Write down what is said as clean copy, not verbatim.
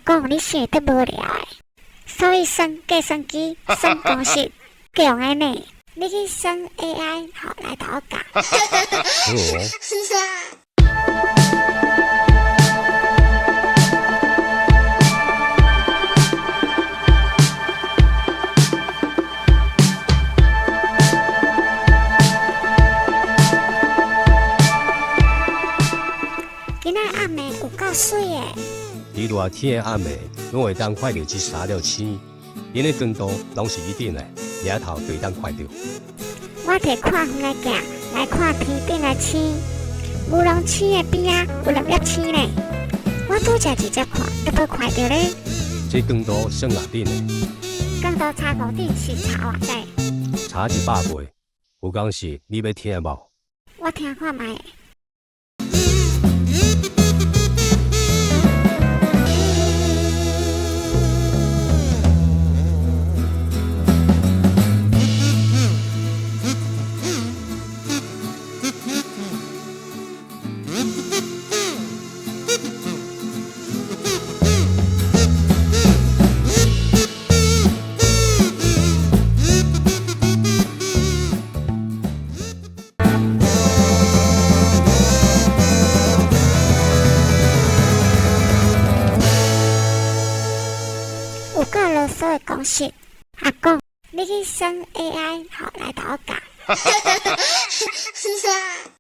公你想得无聊诶，所以算计算机算公式强诶呢。你去算 AI， 好来头我教。今仔暗暝有够水诶！伫热天的暗暝，拢会当看到一沙粒星，因的光度拢是一定的，日头就会当看到。我摕看远的镜来看天顶的星，乌龙星的边仔有6粒星呢。我拄则直接看，还无看到咧。这光度算偌顶的，光度差5点是差偌济？差100倍。有讲是你要听无？我听看卖。有够啰嗦的公式，阿公，你去算 AI， 好来头我教。